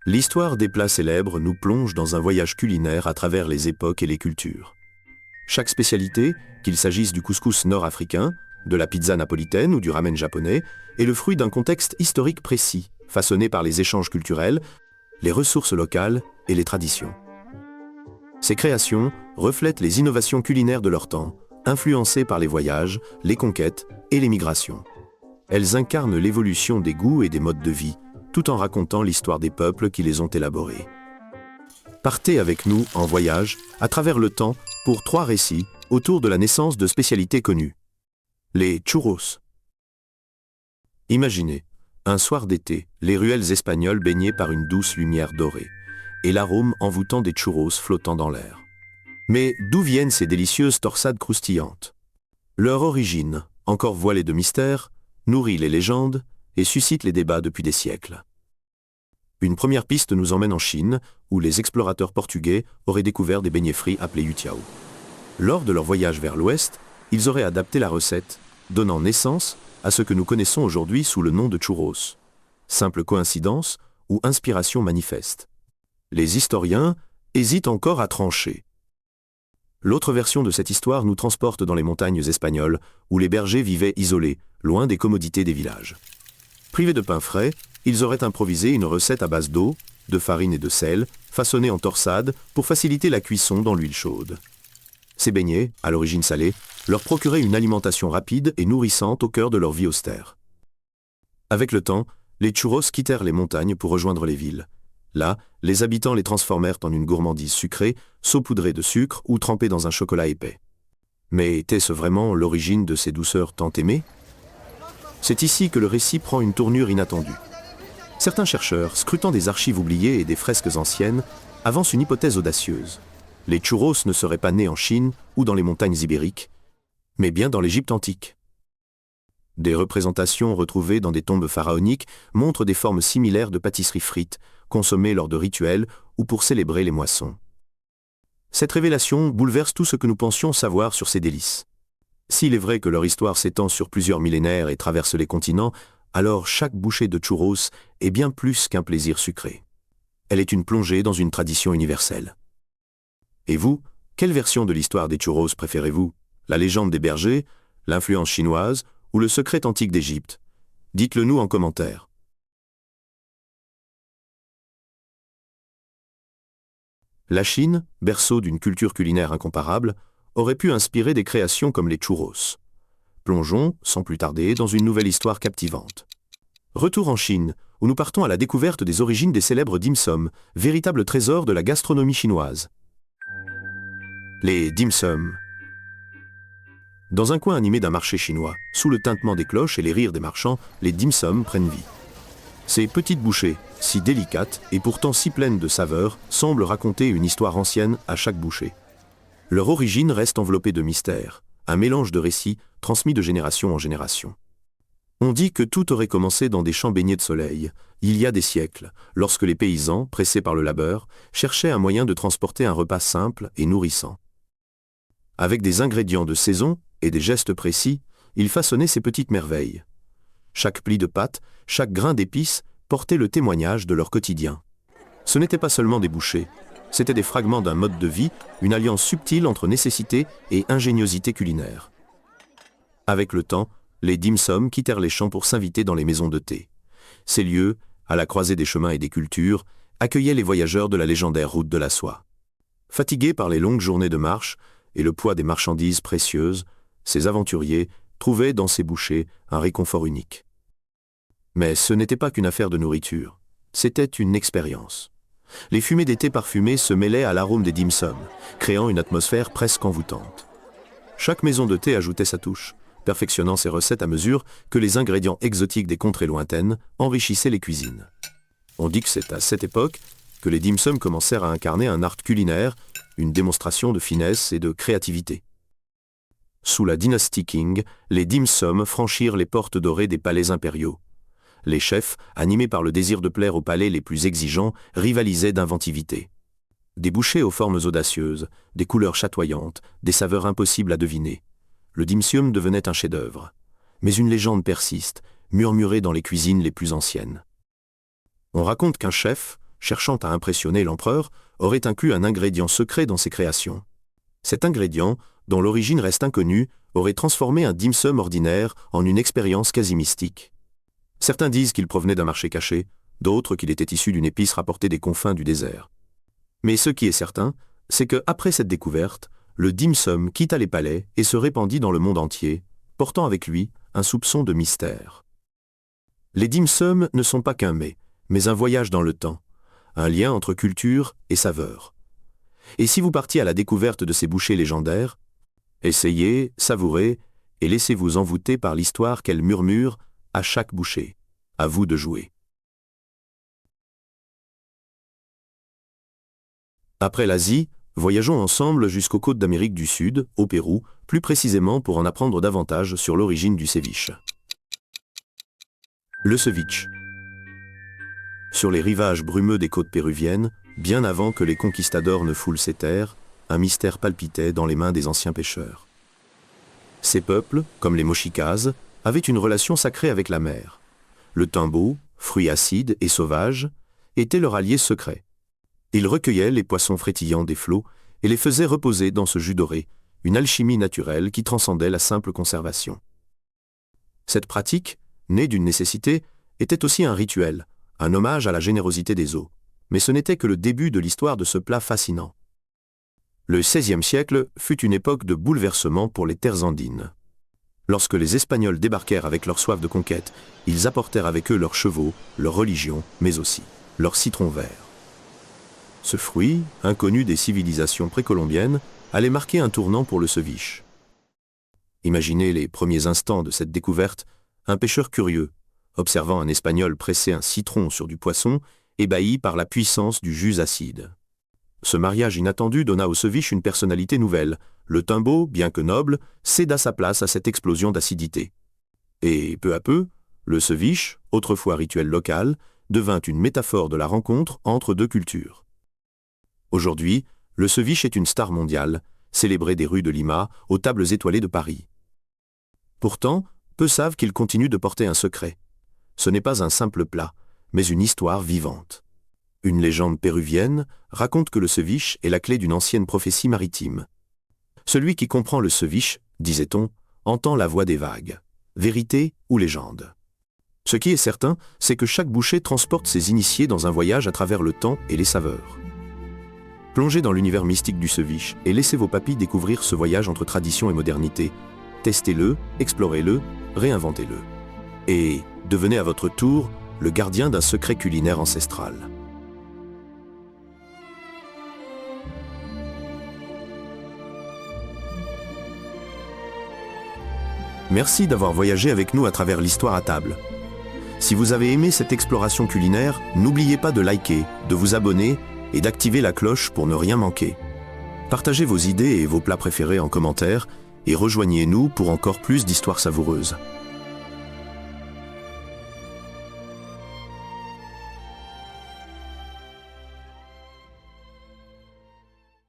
L'histoire des plats célèbres nous plonge dans un voyage culinaire à travers les époques et les cultures. Chaque spécialité, qu'il s'agisse du couscous nord-africain, de la pizza napolitaine ou du ramen japonais, est le fruit d'un contexte historique précis, façonné par les échanges culturels, les ressources locales et les traditions. Ces créations reflètent les innovations culinaires de leur temps, influencées par les voyages, les conquêtes et les migrations. Elles incarnent l'évolution des goûts et des modes de vie, tout en racontant l'histoire des peuples qui les ont élaborés. Partez avec nous en voyage, à travers le temps, pour 3 récits autour de la naissance de spécialités connues. Les churros. Imaginez, un soir d'été, les ruelles espagnoles baignées par une douce lumière dorée, et l'arôme envoûtant des churros flottant dans l'air. Mais d'où viennent ces délicieuses torsades croustillantes? Leur origine, encore voilée de mystère, nourrit les légendes et suscite les débats depuis des siècles. Une première piste nous emmène en Chine, où les explorateurs portugais auraient découvert des beignets frits appelés yutiao. Lors de leur voyage vers l'ouest, ils auraient adapté la recette, donnant naissance à ce que nous connaissons aujourd'hui sous le nom de churros. Simple coïncidence ou inspiration manifeste? Les historiens hésitent encore à trancher. L'autre version de cette histoire nous transporte dans les montagnes espagnoles, où les bergers vivaient isolés, loin des commodités des villages. Privés de pain frais, ils auraient improvisé une recette à base d'eau, de farine et de sel, façonnée en torsade pour faciliter la cuisson dans l'huile chaude. Ces beignets, à l'origine salée, leur procuraient une alimentation rapide et nourrissante au cœur de leur vie austère. Avec le temps, les churros quittèrent les montagnes pour rejoindre les villes. Là, les habitants les transformèrent en une gourmandise sucrée, saupoudrée de sucre ou trempée dans un chocolat épais. Mais était-ce vraiment l'origine de ces douceurs tant aimées? C'est ici que le récit prend une tournure inattendue. Certains chercheurs, scrutant des archives oubliées et des fresques anciennes, avancent une hypothèse audacieuse. Les churros ne seraient pas nés en Chine ou dans les montagnes ibériques, mais bien dans l'Égypte antique. Des représentations retrouvées dans des tombes pharaoniques montrent des formes similaires de pâtisseries frites, consommées lors de rituels ou pour célébrer les moissons. Cette révélation bouleverse tout ce que nous pensions savoir sur ces délices. S'il est vrai que leur histoire s'étend sur plusieurs millénaires et traverse les continents, alors chaque bouchée de churros est bien plus qu'un plaisir sucré. Elle est une plongée dans une tradition universelle. Et vous, quelle version de l'histoire des churros préférez-vous? La légende des bergers, l'influence chinoise ou le secret antique d'Égypte? Dites-le nous en commentaire. La Chine, berceau d'une culture culinaire incomparable, aurait pu inspirer des créations comme les churros. Plongeons, sans plus tarder, dans une nouvelle histoire captivante. Retour en Chine, où nous partons à la découverte des origines des célèbres dim sum, véritable trésor de la gastronomie chinoise. Les dim sum. Dans un coin animé d'un marché chinois, sous le tintement des cloches et les rires des marchands, les dim sum prennent vie. Ces petites bouchées, si délicates et pourtant si pleines de saveurs, semblent raconter une histoire ancienne à chaque bouchée. Leur origine reste enveloppée de mystères, un mélange de récits transmis de génération en génération. On dit que tout aurait commencé dans des champs baignés de soleil, il y a des siècles, lorsque les paysans, pressés par le labeur, cherchaient un moyen de transporter un repas simple et nourrissant. Avec des ingrédients de saison et des gestes précis, ils façonnaient ces petites merveilles. Chaque pli de pâte, chaque grain d'épices portait le témoignage de leur quotidien. Ce n'étaient pas seulement des bouchées, c'étaient des fragments d'un mode de vie, une alliance subtile entre nécessité et ingéniosité culinaire. Avec le temps, les dim sum quittèrent les champs pour s'inviter dans les maisons de thé. Ces lieux, à la croisée des chemins et des cultures, accueillaient les voyageurs de la légendaire route de la soie. Fatigués par les longues journées de marche et le poids des marchandises précieuses, ces aventuriers trouvaient dans ces bouchées un réconfort unique. Mais ce n'était pas qu'une affaire de nourriture, c'était une expérience. Les fumées des thés parfumés se mêlaient à l'arôme des dim sum, créant une atmosphère presque envoûtante. Chaque maison de thé ajoutait sa touche, perfectionnant ses recettes à mesure que les ingrédients exotiques des contrées lointaines enrichissaient les cuisines. On dit que c'est à cette époque que les dim sum commencèrent à incarner un art culinaire, une démonstration de finesse et de créativité. Sous la dynastie Qing, les dim sum franchirent les portes dorées des palais impériaux. Les chefs, animés par le désir de plaire aux palais les plus exigeants, rivalisaient d'inventivité. Des bouchées aux formes audacieuses, des couleurs chatoyantes, des saveurs impossibles à deviner. Le dim sum devenait un chef-d'œuvre. Mais une légende persiste, murmurée dans les cuisines les plus anciennes. On raconte qu'un chef, cherchant à impressionner l'empereur, aurait inclus un ingrédient secret dans ses créations. Cet ingrédient, dont l'origine reste inconnue, aurait transformé un dim sum ordinaire en une expérience quasi mystique. Certains disent qu'il provenait d'un marché caché, d'autres qu'il était issu d'une épice rapportée des confins du désert. Mais ce qui est certain, c'est que, après cette découverte, le dim sum quitta les palais et se répandit dans le monde entier, portant avec lui un soupçon de mystère. Les dim sum ne sont pas qu'un mets, mais un voyage dans le temps, un lien entre culture et saveur. Et si vous partiez à la découverte de ces bouchées légendaires, essayez, savourez et laissez-vous envoûter par l'histoire qu'elles murmurent à chaque bouchée. À vous de jouer. Après l'Asie, voyageons ensemble jusqu'aux côtes d'Amérique du Sud, au Pérou, plus précisément pour en apprendre davantage sur l'origine du ceviche. Le ceviche. Sur les rivages brumeux des côtes péruviennes, bien avant que les conquistadors ne foulent ces terres, un mystère palpitait dans les mains des anciens pêcheurs. Ces peuples, comme les Mochicas, avaient une relation sacrée avec la mer. Le timbo, fruit acide et sauvage, était leur allié secret. Ils recueillaient les poissons frétillants des flots et les faisaient reposer dans ce jus doré, une alchimie naturelle qui transcendait la simple conservation. Cette pratique, née d'une nécessité, était aussi un rituel, un hommage à la générosité des eaux. Mais ce n'était que le début de l'histoire de ce plat fascinant. Le XVIe siècle fut une époque de bouleversement pour les terres andines. Lorsque les Espagnols débarquèrent avec leur soif de conquête, ils apportèrent avec eux leurs chevaux, leur religion, mais aussi leur citron vert. Ce fruit, inconnu des civilisations précolombiennes, allait marquer un tournant pour le ceviche. Imaginez les premiers instants de cette découverte, un pêcheur curieux, observant un Espagnol presser un citron sur du poisson, ébahi par la puissance du jus acide. Ce mariage inattendu donna au ceviche une personnalité nouvelle. Le timbo, bien que noble, céda sa place à cette explosion d'acidité. Et peu à peu, le ceviche, autrefois rituel local, devint une métaphore de la rencontre entre deux cultures. Aujourd'hui, le ceviche est une star mondiale, célébré des rues de Lima aux tables étoilées de Paris. Pourtant, peu savent qu'il continue de porter un secret. Ce n'est pas un simple plat, mais une histoire vivante. Une légende péruvienne raconte que le ceviche est la clé d'une ancienne prophétie maritime. Celui qui comprend le ceviche, disait-on, entend la voix des vagues. Vérité ou légende? Ce qui est certain, c'est que chaque bouchée transporte ses initiés dans un voyage à travers le temps et les saveurs. Plongez dans l'univers mystique du ceviche et laissez vos papilles découvrir ce voyage entre tradition et modernité. Testez-le, explorez-le, réinventez-le. Et devenez à votre tour le gardien d'un secret culinaire ancestral. Merci d'avoir voyagé avec nous à travers l'histoire à table. Si vous avez aimé cette exploration culinaire, n'oubliez pas de liker, de vous abonner et d'activer la cloche pour ne rien manquer. Partagez vos idées et vos plats préférés en commentaire et rejoignez-nous pour encore plus d'histoires savoureuses.